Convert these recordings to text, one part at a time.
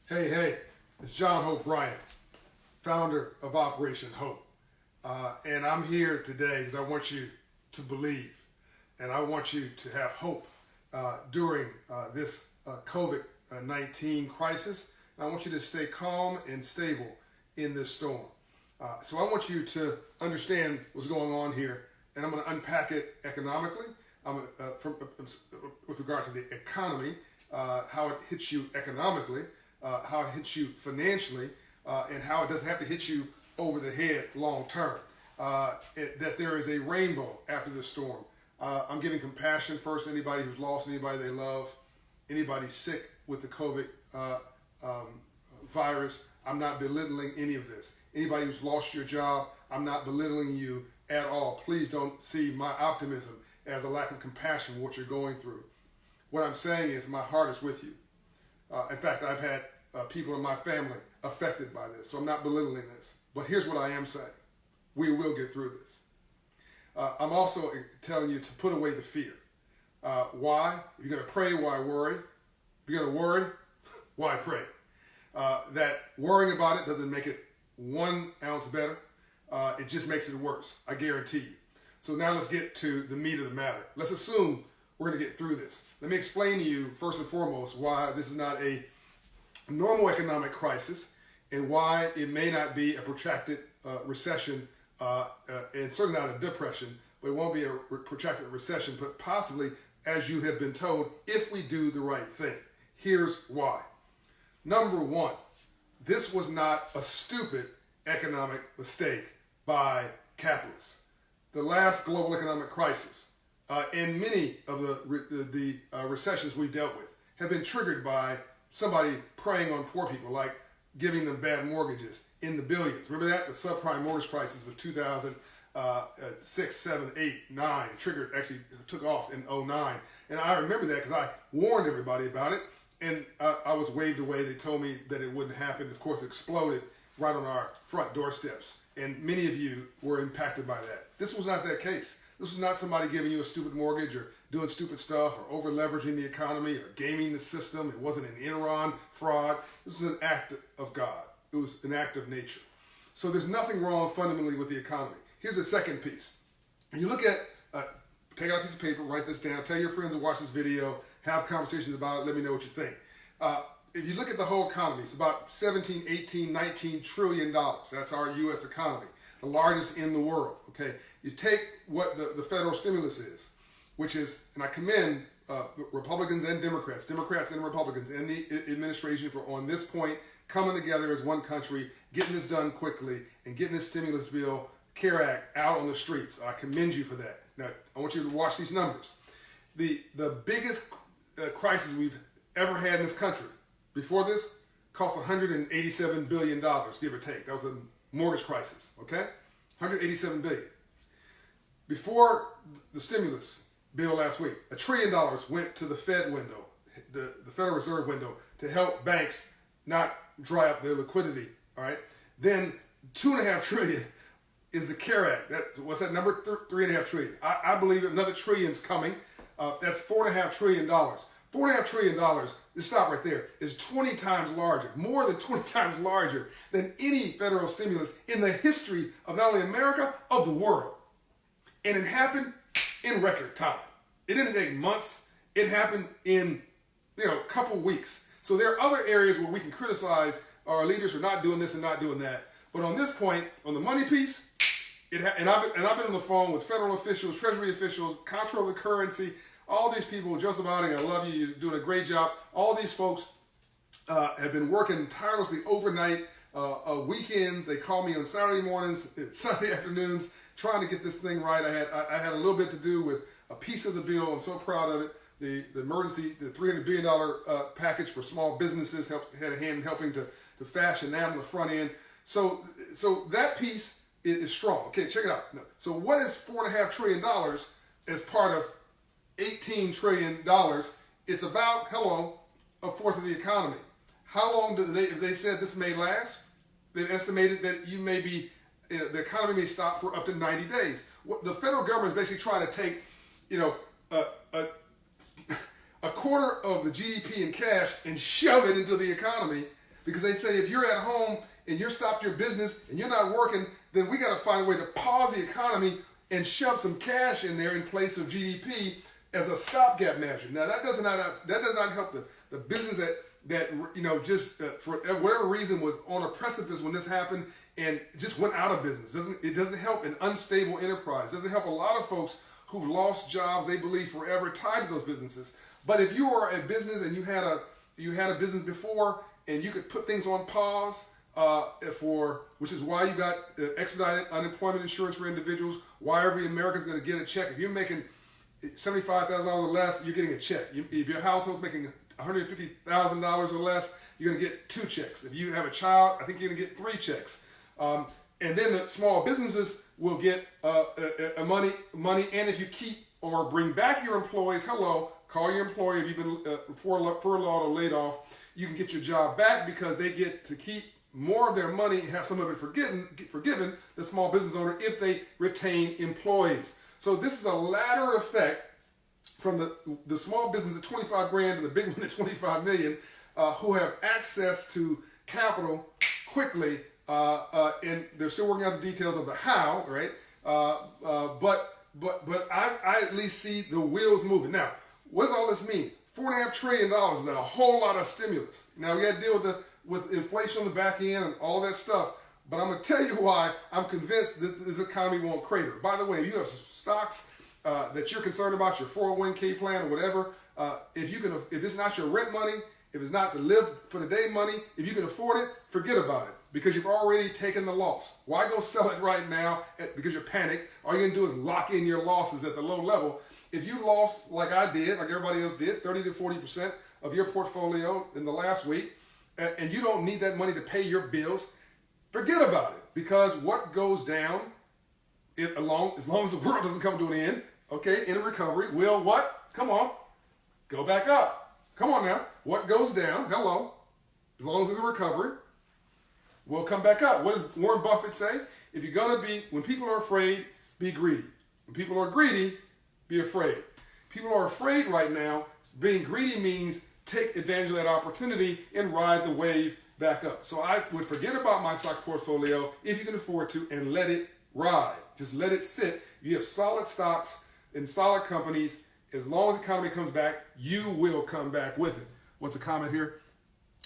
Hey, it's John Hope Bryant, founder of Operation Hope. And I'm here today because I want you to believe and I want you to have hope during this COVID-19 crisis. And I want you to stay calm and stable in this storm. So I want you to understand what's going on here, and I'm going to unpack it economically, with regard to the economy, how it hits you economically, how it hits you financially, and how it doesn't have to hit you over the head long term. That there is a rainbow after the storm. I'm giving compassion first to anybody who's lost anybody they love, anybody sick with the COVID virus. I'm not belittling any of this. Anybody who's lost your job, I'm not belittling you at all. Please don't see my optimism as a lack of compassion for what you're going through. What I'm saying is my heart is with you. In fact, I've had people in my family affected by this, so I'm not belittling this. But here's what I am saying. We will get through this. I'm also telling you to put away the fear. Why? If you're going to pray, why worry? If you're going to worry, why pray? That worrying about it doesn't make it 1 ounce better. It just makes it worse, I guarantee you. So now let's get to the meat of the matter. Let's assume we're going to get through this. Let me explain to you, first and foremost, why this is not a normal economic crisis and why it may not be a protracted recession and certainly not a depression, but it won't be a protracted recession, but possibly, as you have been told, if we do the right thing. Here's why. Number one, this was not a stupid economic mistake by capitalists. The last global economic crisis and many of the recessions we've dealt with have been triggered by somebody preying on poor people, like giving them bad mortgages in the billions. Remember that? The subprime mortgage crisis of 2006, 7, 8, 9 actually took off in 09. And I remember that because I warned everybody about it. And I was waved away. They told me that it wouldn't happen. Of course, it exploded right on our front doorsteps. And many of you were impacted by that. This was not that case. This was not somebody giving you a stupid mortgage or doing stupid stuff or over leveraging the economy or gaming the system. It wasn't an Enron fraud. This was an act of God. It was an act of nature. So there's nothing wrong fundamentally with the economy. Here's the second piece. You look at, take out a piece of paper, write this down, tell your friends to watch this video, have conversations about it, let me know what you think. If you look at the whole economy, it's about 17, 18, 19 trillion dollars. That's our U.S. economy, the largest in the world. Okay, you take what the federal stimulus is, which is, and I commend Republicans and Democrats and Republicans and the administration for on this point coming together as one country, getting this done quickly, and getting this stimulus bill, CARE Act, out on the streets. I commend you for that. Now, I want you to watch these numbers. The biggest crisis we've ever had in this country before this cost $187 billion, give or take. That was a mortgage crisis, okay? $187 billion. Before the stimulus bill last week, $1 trillion went to the Fed window, the Federal Reserve window, to help banks not dry up their liquidity, all right? Then $2.5 trillion is the CARE Act. What's that number? $3.5 trillion. I believe another trillion's coming. That's $4.5 trillion. $4.5 trillion, just stop right there, is 20 times larger, more than 20 times larger than any federal stimulus in the history of not only America, of the world. And it happened in record time. It didn't take months. It happened in a couple weeks. So there are other areas where we can criticize our leaders for not doing this and not doing that. But on this point, on the money piece, and I've been on the phone with federal officials, Treasury officials, Comptroller of the Currency, all these people. Joseph Otting, I love you. You're doing a great job. All these folks have been working tirelessly overnight, weekends. They call me on Saturday mornings, Sunday afternoons, trying to get this thing right. I had a little bit to do with a piece of the bill. I'm so proud of it. The emergency, the $300 billion package for small businesses had a hand in helping to fashion that on the front end. So that piece is strong. Okay, check it out. So what is $4.5 trillion as part of $18 trillion? It's about, a fourth of the economy. How long if they said this may last, they've estimated that the economy may stop for up to 90 days. What the federal government is basically trying to take, a quarter of the GDP in cash and shove it into the economy because they say if you're at home and you're stopped your business and you're not working, then we got to find a way to pause the economy and shove some cash in there in place of GDP as a stopgap measure. Now that does not help the business that just for whatever reason was on a precipice when this happened and just went out of business. It doesn't help an unstable enterprise. It doesn't help a lot of folks who've lost jobs they believe forever tied to those businesses. But if you are a business and you had a business before and you could put things on pause which is why you got expedited unemployment insurance for individuals, why every American's going to get a check. If you're making $75,000 or less, you're getting a check. If your household's making $150,000 or less, you're going to get 2 checks. If you have a child, I think you're going to get 3 checks. And then the small businesses will get money. And if you keep or bring back your employees, call your employer if you've been furloughed or laid off. You can get your job back because they get to keep more of their money and have some of it forgiven the small business owner if they retain employees. So this is a ladder effect from the small business at 25 grand to the big one at 25 million, who have access to capital quickly, and they're still working out the details of the how, right? But I at least see the wheels moving. Now, what does all this mean? $4.5 trillion is a whole lot of stimulus. Now we got to deal with inflation on the back end and all that stuff. But I'm going to tell you why I'm convinced that this economy won't crater. By the way, if you have stocks that you're concerned about, your 401k plan or whatever, if it's not your rent money, if it's not the live for the day money, if you can afford it, forget about it because you've already taken the loss. Why go sell it right now because you're panicked? All you're going to do is lock in your losses at the low level. If you lost, like I did, like everybody else did, 30 to 40% of your portfolio in the last week, and you don't need that money to pay your bills, forget about it. Because what goes down, as long as the world doesn't come to an end, okay, in a recovery, will what? Come on, go back up. Come on now. What goes down, as long as there's a recovery, will come back up. What does Warren Buffett say? If you're going to when people are afraid, be greedy. When people are greedy, be afraid. People are afraid right now. Being greedy means take advantage of that opportunity and ride the wave back up. So I would forget about my stock portfolio if you can afford to and let it ride. Just let it sit. You have solid stocks and solid companies. As long as the economy comes back, you will come back with it. What's a comment here?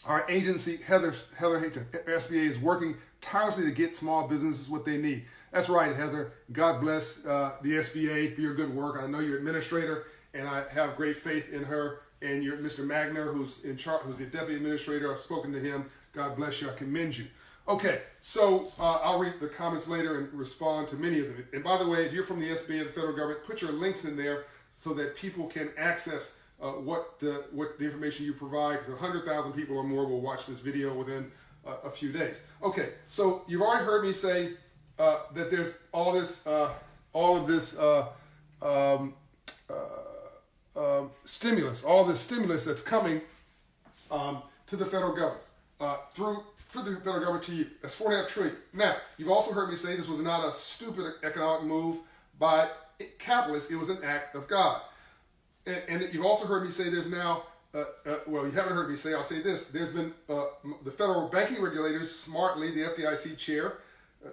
Our agency, Heather Hinton, SBA, is working tirelessly to get small businesses what they need. That's right, Heather. God bless the SBA for your good work. I know you're administrator, and I have great faith in her. And you're Mr. Magner, who's in charge, who's the deputy administrator. I've spoken to him. God bless you. I commend you. Okay, so I'll read the comments later and respond to many of them. And by the way, if you're from the SBA or the federal government, put your links in there so that people can access what the information you provide. Because 100,000 people or more will watch this video within a few days. Okay, so you've already heard me say that there's all of this stimulus that's coming to the federal government through the federal government to you. That's $4.5 trillion. Now, you've also heard me say this was not a stupid economic move by capitalists. It was an act of God. And you've also heard me say there's now, well, you haven't heard me say, I'll say this. There's been the federal banking regulators smartly, the FDIC chair,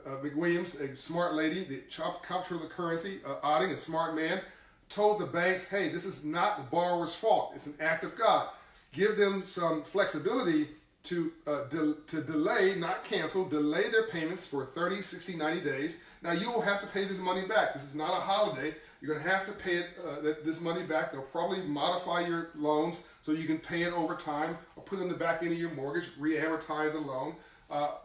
McWilliams, a smart lady, the comptroller of the currency, Otting, a smart man, told the banks, hey, this is not the borrower's fault. It's an act of God. Give them some flexibility to delay, not cancel, delay their payments for 30, 60, 90 days. Now, you will have to pay this money back. This is not a holiday. You're going to have to pay this money back. They'll probably modify your loans so you can pay it over time or put it in the back end of your mortgage, re-amortize the loan.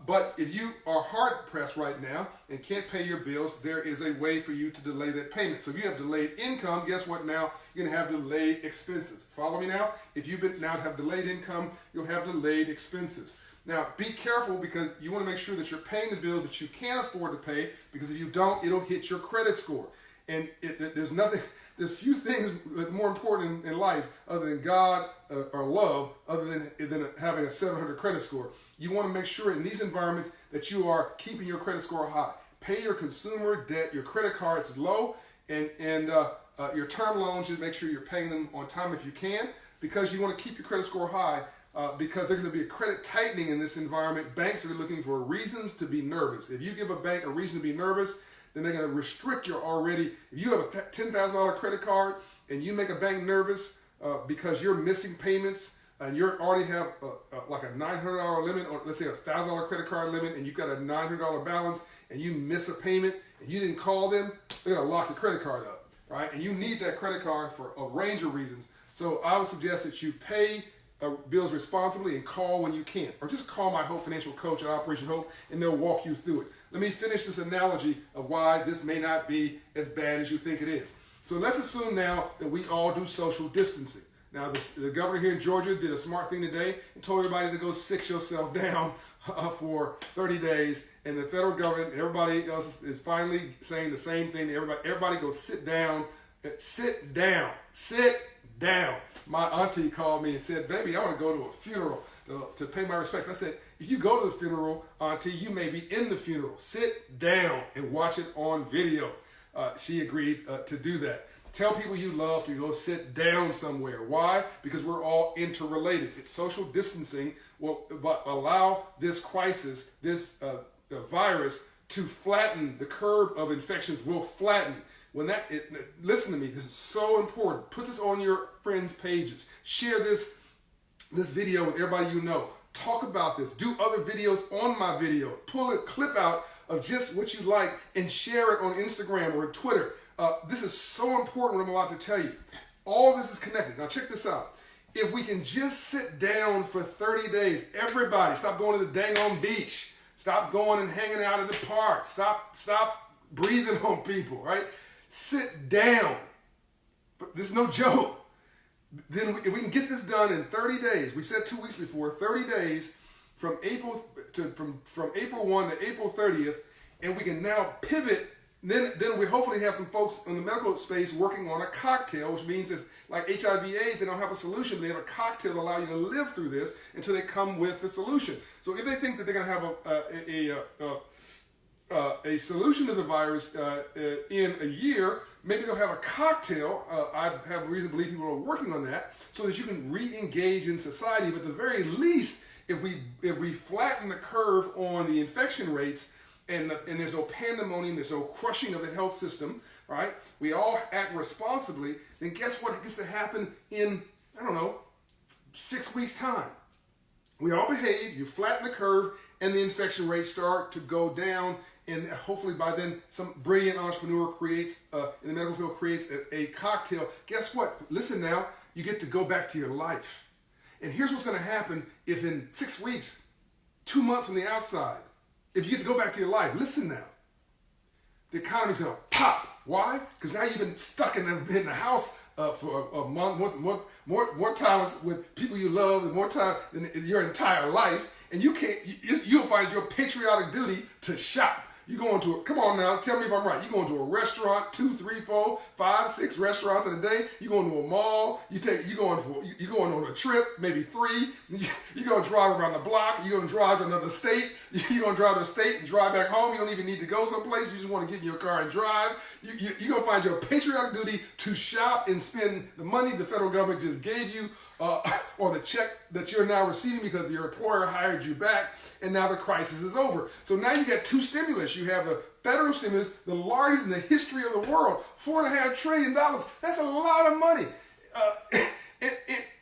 But if you are hard-pressed right now and can't pay your bills, there is a way for you to delay that payment. So if you have delayed income, guess what now? You're going to have delayed expenses. Follow me now? If you've been now have delayed income, you'll have delayed expenses. Now, be careful because you want to make sure that you're paying the bills that you can afford to pay, because if you don't, it'll hit your credit score. And there's few things more important in life other than God or love, other than having a 700 credit score. You want to make sure in these environments that you are keeping your credit score high. Pay your consumer debt, your credit cards low, and your term loans, just make sure you're paying them on time if you can, because you want to keep your credit score high because there's going to be a credit tightening in this environment. Banks are looking for reasons to be nervous. If you give a bank a reason to be nervous, then they're going to restrict your already. If you have a $10,000 credit card and you make a bank nervous because you're missing payments and you already have like a $900 limit, or let's say a $1,000 credit card limit, and you've got a $900 balance and you miss a payment and you didn't call them, they're going to lock your credit card up, right? And you need that credit card for a range of reasons. So I would suggest that you pay bills responsibly and call when you can, or just call my Hope Financial Coach at Operation Hope and they'll walk you through it. Let me finish this analogy of why this may not be as bad as you think it is. So let's assume now that we all do social distancing. Now the governor here in Georgia did a smart thing today and told everybody to go sit yourself down for 30 days, and the federal government, everybody else is finally saying the same thing. Everybody go sit down, sit down, sit down. My auntie called me and said, baby, I want to go to a funeral to pay my respects. I said, if you go to the funeral, auntie, you may be in the funeral. Sit down and watch it on video. She agreed to do that. Tell people you love to go sit down somewhere. Why? Because we're all interrelated. It's social distancing will allow this crisis, this virus, to flatten. The curve of infections will flatten. Listen to me, this is so important. Put this on your friends' pages. Share this video with everybody you know. Talk about this. Do other videos on my video. Pull a clip out of just what you like and share it on Instagram or Twitter. This is so important what I'm about to tell you. All this is connected. Now check this out. If we can just sit down for 30 days, everybody, stop going to the dang on beach. Stop going and hanging out at the park. Stop breathing on people, right? Sit down. This is no joke. Then if we can get this done in 30 days, we said 2 weeks before, 30 days from April 1 to April 30th, and we can now pivot. Then we hopefully have some folks in the medical space working on a cocktail, which means it's like HIV/AIDS. They don't have a solution. They have a cocktail to allow you to live through this until they come with the solution. So if they think that they're going to have a solution to the virus in a year, maybe they'll have a cocktail. I have a reason to believe people are working on that so that you can re-engage in society. But at the very least, if we flatten the curve on the infection rates, and there's no pandemonium, there's no crushing of the health system, right? We all act responsibly, then guess what gets to happen in, 6 weeks' time? We all behave, you flatten the curve, and the infection rates start to go down, and hopefully by then some brilliant entrepreneur creates, in the medical field, creates a cocktail. Guess what? Listen now, you get to go back to your life. And here's what's going to happen if in 6 weeks, 2 months on the outside, if you get to go back to your life, listen now. The economy's going to pop. Why? Because now you've been stuck in the house for a month, more time with people you love, and more time than your entire life, and you'll find your patriotic duty to shop. You going to come on now, tell me if I'm right. You going to a restaurant, 2, 3, 4, 5, 6 restaurants in a day. You going to a mall. You going on a trip, maybe 3. You going to drive around the block. You going to drive to another state. You going to drive to a state and drive back home. You don't even need to go someplace. You just want to get in your car and drive. You going to find your patriotic duty to shop and spend the money the federal government just gave you, or the check that you're now receiving because your employer hired you back, and now the crisis is over. So now you got 2 stimulus. You have the federal stimulus, the largest in the history of the world, $4.5 trillion. That's a lot of money.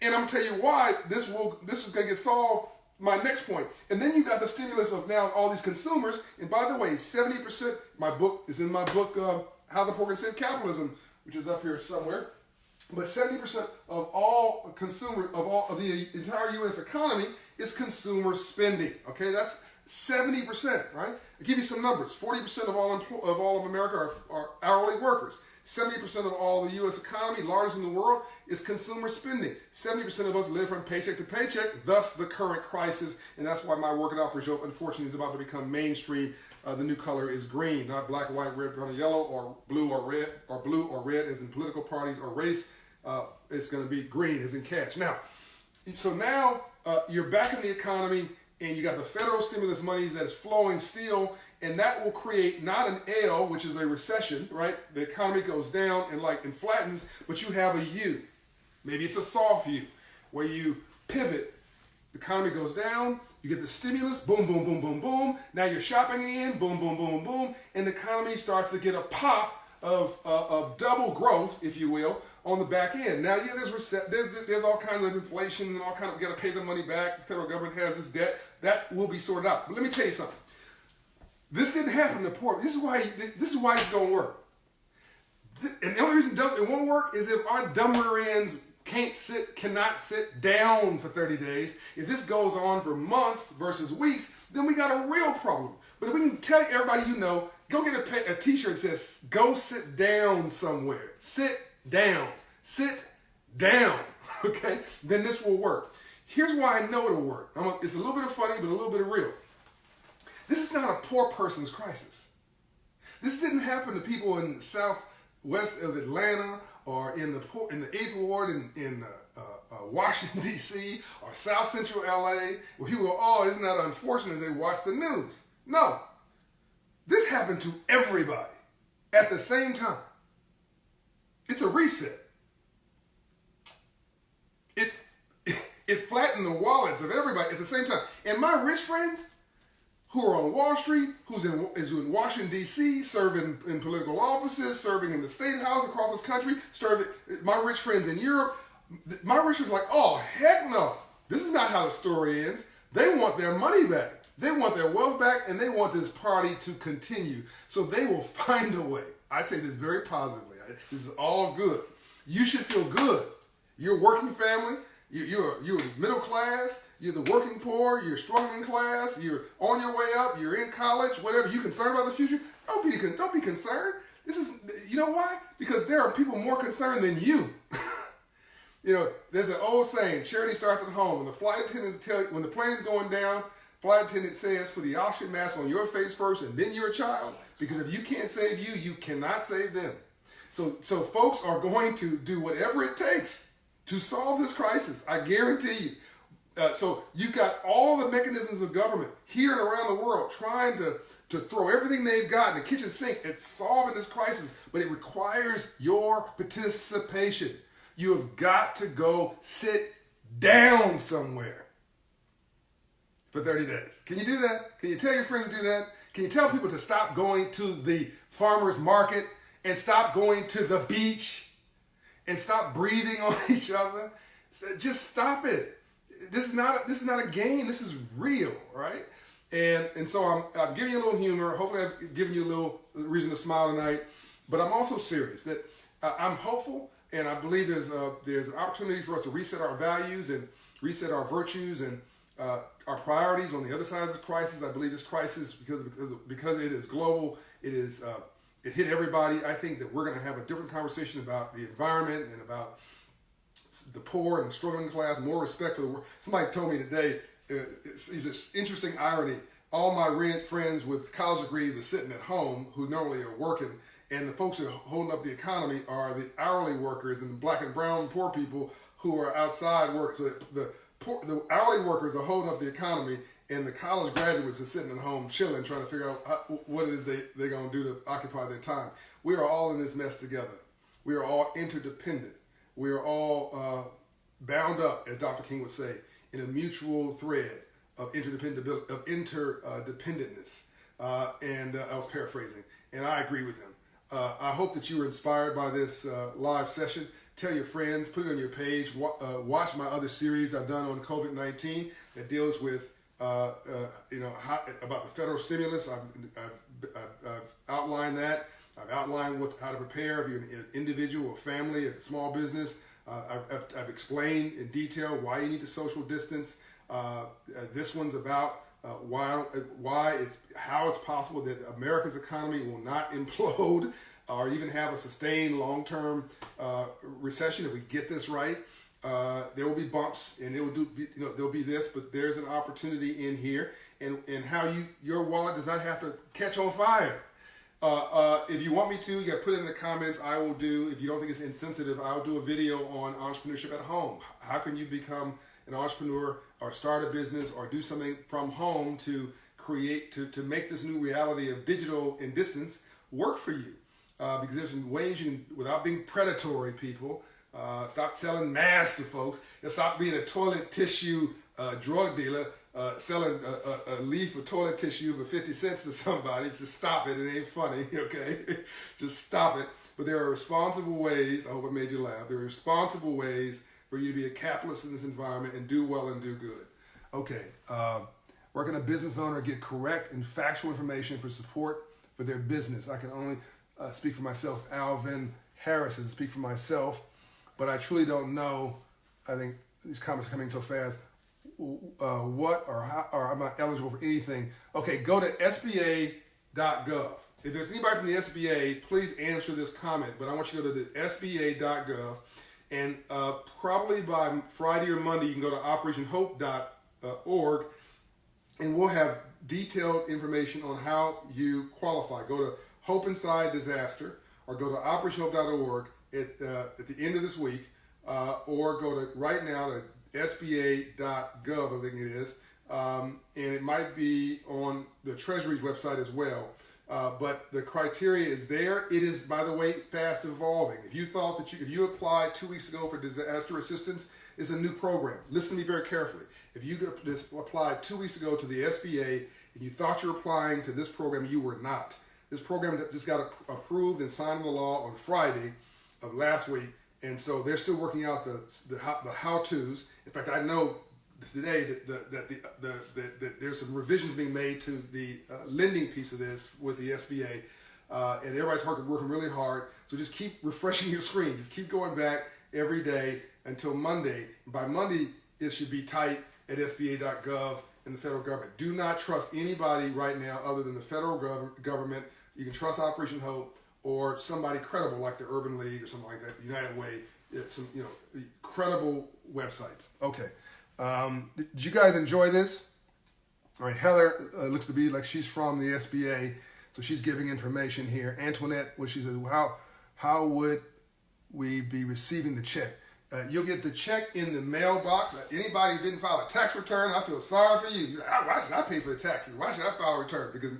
And I'm gonna tell you why this is gonna get solved. My next point. And then you got the stimulus of now all these consumers. And by the way, 70%. My book is in my book, How the Poor Can Save Capitalism, which is up here somewhere. But 70% of all of the entire U.S. economy is consumer spending. Okay, that's 70%, right? I'll give you some numbers. 40% of all of America are hourly workers. 70% of all the U.S. economy, largest in the world, is consumer spending. 70% of us live from paycheck to paycheck, thus the current crisis, and that's why my work at Operation Hope, unfortunately, is about to become mainstream. The new color is green, not black, white, red, brown, or yellow, or blue or red, as in political parties or race. It's going to be green, as in cash. Now, so now you're back in the economy, and you got the federal stimulus monies that is flowing still, and that will create not an L, which is a recession, right? The economy goes down and flattens, but you have a U. Maybe it's a soft U, where you pivot. the economy goes down, you get the stimulus, boom, boom, boom, boom, boom. Now you're shopping again, boom, boom, boom, boom, and the economy starts to get a pop of double growth, if you will, on the back end. Now, yeah, there's all kinds of inflation and all kinds of, you got to pay the money back. The federal government has this debt. That will be sorted out. But let me tell you something. This didn't happen to poor. This is why it's going to work. And the only reason it won't work is if our dumb rear ends cannot sit down for 30 days. If this goes on for months versus weeks, then we got a real problem. But if we can tell everybody you know, go get a t-shirt that says, go sit down somewhere. Sit down. Sit down. Okay? Then this will work. Here's why I know it'll work. It's a little bit of funny, but a little bit of real. This is not a poor person's crisis. This didn't happen to people in the southwest of Atlanta or in the 8th Ward in Washington, D.C. or South Central L.A. where people go, oh, isn't that unfortunate as they watch the news? No. This happened to everybody at the same time. It's a reset. It flattened the wallets of everybody at the same time. And my rich friends who are on Wall Street, is in Washington, D.C., serving in political offices, serving in the State House across this country, my rich friends in Europe, my rich friends are like, oh, heck no. This is not how the story ends. They want their money back. They want their wealth back, and they want this party to continue. So they will find a way. I say this very positively. This is all good. You should feel good. You're a working family. You're middle class. You're the working poor. You're struggling class. You're on your way up. You're in college. Whatever. You concerned about the future? Don't be concerned. You know why? Because there are people more concerned than you. You know, there's an old saying: charity starts at home. When the flight attendants when the plane is going down, flight attendant says, "Put the oxygen mask on your face first, and then your child." Because if you can't save you, you cannot save them. So folks are going to do whatever it takes to solve this crisis. I guarantee you. So you've got all the mechanisms of government here and around the world trying to throw everything they've got in the kitchen sink at solving this crisis, but it requires your participation. You have got to go sit down somewhere for 30 days. Can you do that? Can you tell your friends to do that? Can you tell people to stop going to the farmer's market and stop going to the beach and stop breathing on each other? Just stop it. This is not a game. This is real, right? And so I'm giving you a little humor. Hopefully I've given you a little reason to smile tonight. But I'm also serious that I'm hopeful, and I believe there's an opportunity for us to reset our values and reset our virtues and our priorities on the other side of this crisis. I believe this crisis, because it is global, it hit everybody. I think that we're going to have a different conversation about the environment and about the poor and the struggling class, more respect for the world. Somebody told me today, it's an interesting irony. All my friends with college degrees are sitting at home who normally are working, and the folks that are holding up the economy are the hourly workers and the black and brown poor people who are outside work. So the hourly workers are holding up the economy, and the college graduates are sitting at home chilling, trying to figure out what it is they're going to do to occupy their time. We are all in this mess together. We are all interdependent. We are all bound up, as Dr. King would say, in a mutual thread of interdependentness. And I was paraphrasing, and I agree with him. I hope that you were inspired by this live session. Tell your friends, put it on your page. Watch my other series I've done on COVID-19 that deals with about the federal stimulus. I've outlined that. I've outlined how to prepare if you're an individual, a family, a small business. I've explained in detail why you need to social distance. This one's about how it's possible that America's economy will not implode or even have a sustained long-term recession if we get this right. There will be bumps, and there'll be this, but there's an opportunity in here, and how your wallet does not have to catch on fire. If you want me to, you got to put it in the comments. I will do. If you don't think it's insensitive, I'll do a video on entrepreneurship at home. How can you become an entrepreneur or start a business or do something from home to create, to make this new reality of digital and distance work for you? Because there's some ways you can, without being predatory, people, stop selling masks to folks and stop being a toilet tissue drug dealer selling a leaf of toilet tissue for 50 cents to somebody. Just stop it. It ain't funny, okay? Just stop it. But there are responsible ways. I hope I made you laugh. There are responsible ways for you to be a capitalist in this environment and do well and do good. Okay. Where can a business owner get correct and factual information for support for their business? I can only speak for myself. Alvin Harris is speak for myself, but I truly don't know. I think these comments are coming so fast. What or how, or I'm not eligible for anything. Okay, go to SBA.gov. If there's anybody from the SBA, please answer this comment. But I want you to go to the SBA.gov, and probably by Friday or Monday, you can go to OperationHope.org, and we'll have detailed information on how you qualify. Go to Hope Inside Disaster, or go to OperationHope.org at the end of this week, or go to right now to SBA.gov, I think it is, and it might be on the Treasury's website as well. But the criteria is there. It is, by the way, fast evolving. If you thought that if you applied 2 weeks ago for disaster assistance, it's a new program. Listen to me very carefully. If you applied 2 weeks ago to the SBA and you thought you were applying to this program, you were not. This program just got approved and signed into law on Friday of last week, and so they're still working out the how-tos. In fact, I know today that there's some revisions being made to the lending piece of this with the SBA, and everybody's working really hard. So just keep refreshing your screen. Just keep going back every day until Monday. By Monday, it should be tight at SBA.gov and the federal government. Do not trust anybody right now other than the federal government. You can trust Operation Hope or somebody credible like the Urban League or something like that, United Way. It's some credible websites. Okay. Did you guys enjoy this? All right, Heather looks to be like she's from the SBA, so she's giving information here. Antoinette, what she says, how would we be receiving the check? You'll get the check in the mailbox. Anybody who didn't file a tax return, I feel sorry for you. Why should I pay for the taxes? Why should I file a return? Because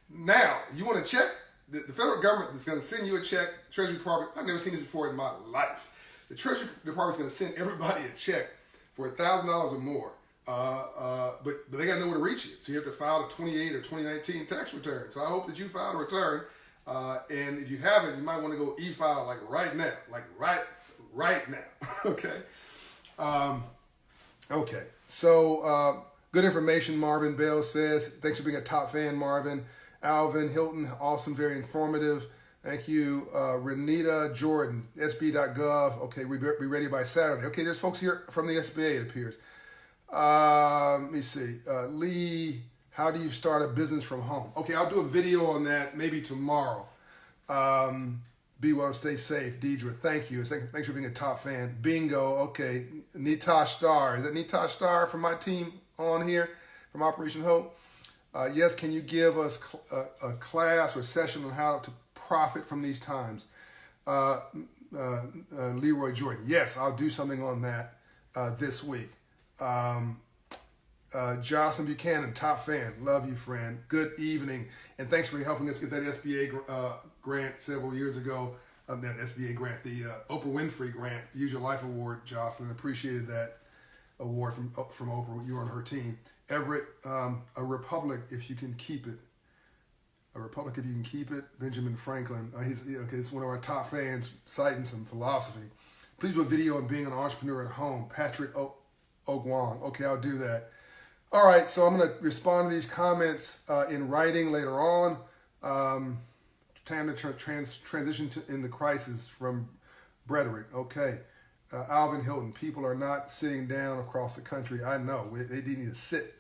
now, you want a check? The federal government is going to send you a check. Treasury Department, I've never seen this before in my life. The Treasury Department is going to send everybody a check for $1,000 or more. But they got nowhere to reach it. So you have to file a 28 or 2019 tax return. So I hope that you filed a return. And if you haven't, you might want to go e-file like right now. Like right now. Okay? Okay. So good information, Marvin Bell says. Thanks for being a top fan, Marvin. Alvin Hilton, awesome, very informative. Thank you. Renita Jordan, SB.gov. Okay, we'll be ready by Saturday. Okay, there's folks here from the SBA, it appears. Let me see. Lee, how do you start a business from home? Okay, I'll do a video on that maybe tomorrow. Be well, stay safe. Deidre, thank you. Thanks for being a top fan. Bingo, okay. Nitosh Star. Is that Nitosh Star from my team on here from Operation Hope? Yes, can you give us a class or session on how to profit from these times? Leroy Jordan, yes, I'll do something on that this week. Jocelyn Buchanan, top fan, love you, friend. Good evening, and thanks for helping us get that SBA grant several years ago. That SBA grant, the Oprah Winfrey grant, Use Your Life Award. Jocelyn, appreciated that award from Oprah. You were on her team. Everett, a republic if you can keep it. A republic if you can keep it. Benjamin Franklin. It's one of our top fans citing some philosophy. Please do a video on being an entrepreneur at home. Patrick Ogwang. Okay, I'll do that. All right, so I'm going to respond to these comments in writing later on. Time to transition in the crisis from Brederick. Okay. Alvin Hilton, people are not sitting down across the country. I know. They need to sit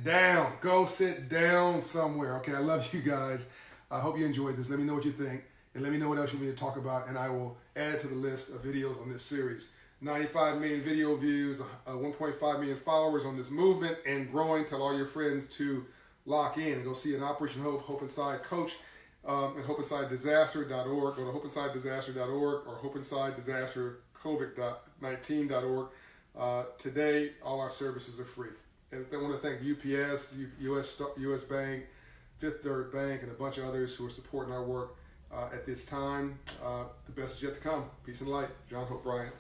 down. Go sit down somewhere. Okay, I love you guys. I hope you enjoyed this. Let me know what you think. And let me know what else you need to talk about. And I will add it to the list of videos on this series. 95 million video views, 1.5 million followers on this movement and growing. Tell all your friends to lock in. Go see an Operation Hope, Hope Inside coach at hopeinsidedisaster.org. Go to hopeinsidedisaster.org or hopeinsidedisastercovid19.org. Today, all our services are free. And I want to thank UPS, US Bank, Fifth Third Bank, and a bunch of others who are supporting our work at this time. The best is yet to come. Peace and light. John Hope Bryant.